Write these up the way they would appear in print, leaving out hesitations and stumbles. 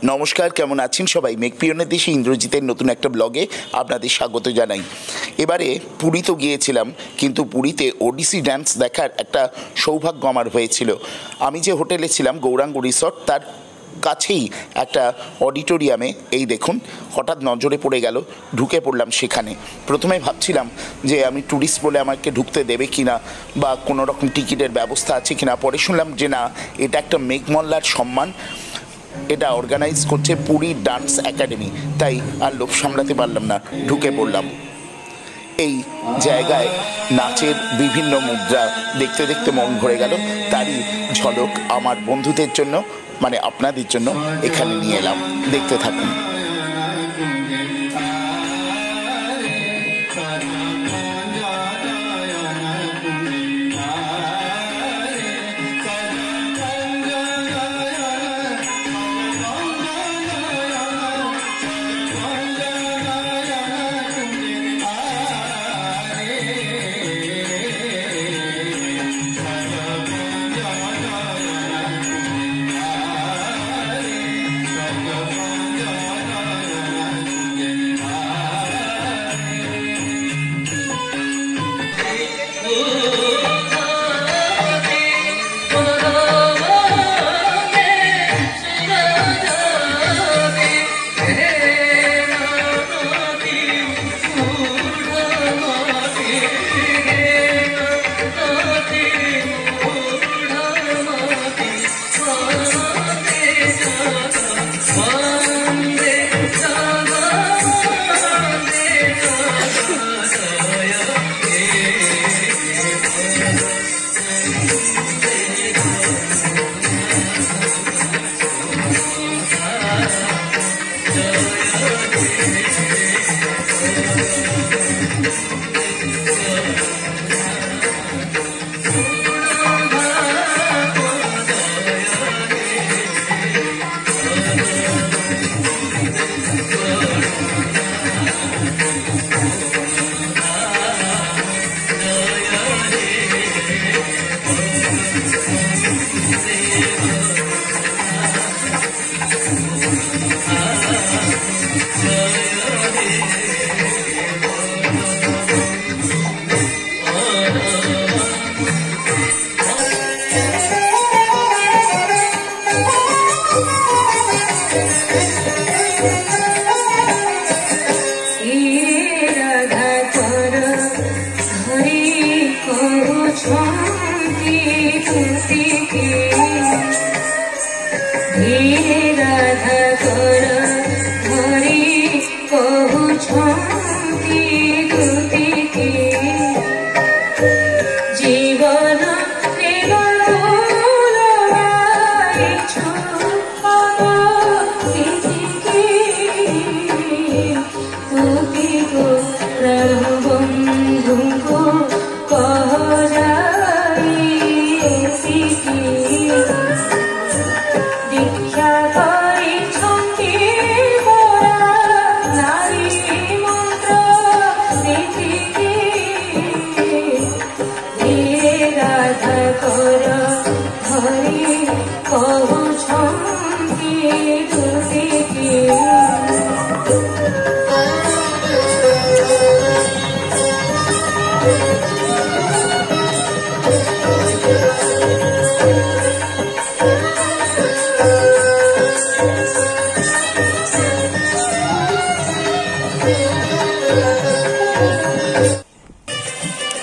নমস্কার, কেমন আছেন সবাই? মেঘপিয়নের দেশে ইন্দ্রজিতের নতুন একটা ব্লগে আপনাদের স্বাগত জানাই। এবারে পুরী তো গিয়েছিলাম, কিন্তু পুরীতে ওডিসি ড্যান্স দেখার একটা সৌভাগ্য আমার হয়েছিল। আমি যে হোটেলে ছিলাম গৌরাঙ্গ রিসর্ট, তার কাছেই একটা অডিটোরিয়ামে এই দেখুন হঠাৎ নজরে পড়ে গেল, ঢুকে পড়লাম সেখানে। প্রথমে ভাবছিলাম যে আমি ট্যুরিস্ট বলে আমাকে ঢুকতে দেবে কিনা বা কোনো রকম টিকিটের ব্যবস্থা আছে কিনা। পরে শুনলাম যে না, এটা একটা মেঘমল্লার সম্মান, এটা অর্গানাইজ করছে পুরী ডান্স একাডেমি। তাই আর লোভ সামলাতে পারলাম না, ঢুকে পড়লাম। এই জায়গায় নাচের বিভিন্ন মুদ্রা দেখতে দেখতে মন ভরে গেল। তারই ঝলক আমার বন্ধুদের জন্য, মানে আপনাদের জন্য এখানে নিয়ে এলাম, দেখতে থাকুন।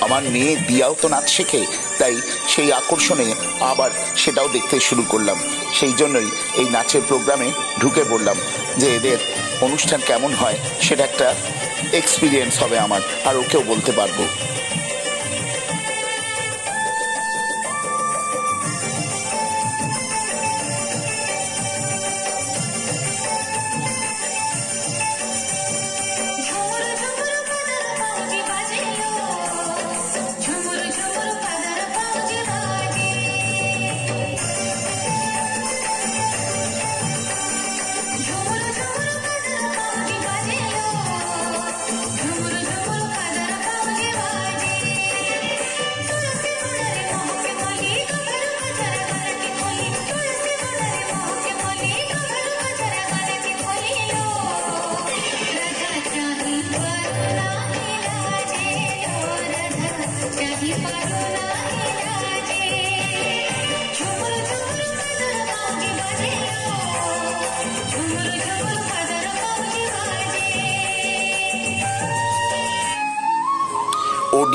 আমার মেয়ে দিয়াও তো নাচ শেখে, তাই সেই আকর্ষণে আবার সেটাও দেখতে শুরু করলাম। সেই জন্যই এই নাচের প্রোগ্রামে ঢুকে পড়লাম, যে এদের অনুষ্ঠান কেমন হয় সেটা একটা এক্সপিরিয়েন্স হবে আমার, আর ওকেও বলতে পারবো।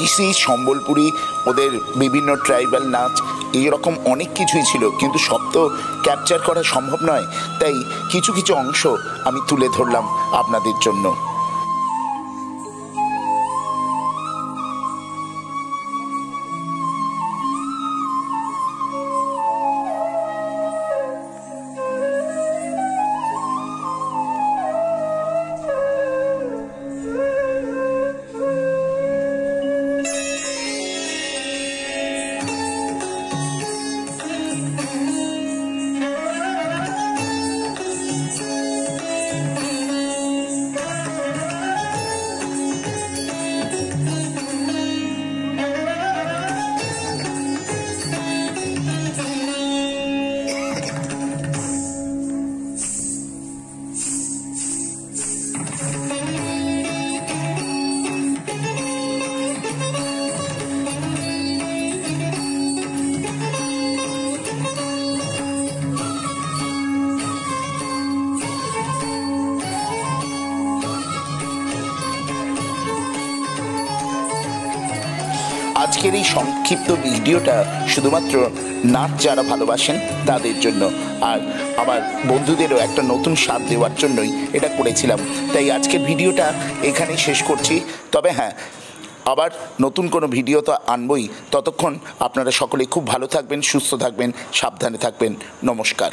ওডিসি, সম্বলপুরী, ওদের বিভিন্ন ট্রাইবাল নাচ, এইরকম অনেক কিছুই ছিল, কিন্তু সব তো ক্যাপচার করা সম্ভব নয়। তাই কিছু কিছু অংশ আমি তুলে ধরলাম আপনাদের জন্য। আজকের এই সংক্ষিপ্ত ভিডিওটা শুধুমাত্র নাচ যারা ভালোবাসেন তাদের জন্য, আর আমার বন্ধুদেরও একটা নতুন স্বাদ দেওয়ার জন্যই এটা করেছিলাম। তাই আজকের ভিডিওটা এখানেই শেষ করছি। তবে হ্যাঁ, আবার নতুন কোনো ভিডিও তো আনবই। ততক্ষণ আপনারা সকলে খুব ভালো থাকবেন, সুস্থ থাকবেন, সাবধানে থাকবেন। নমস্কার।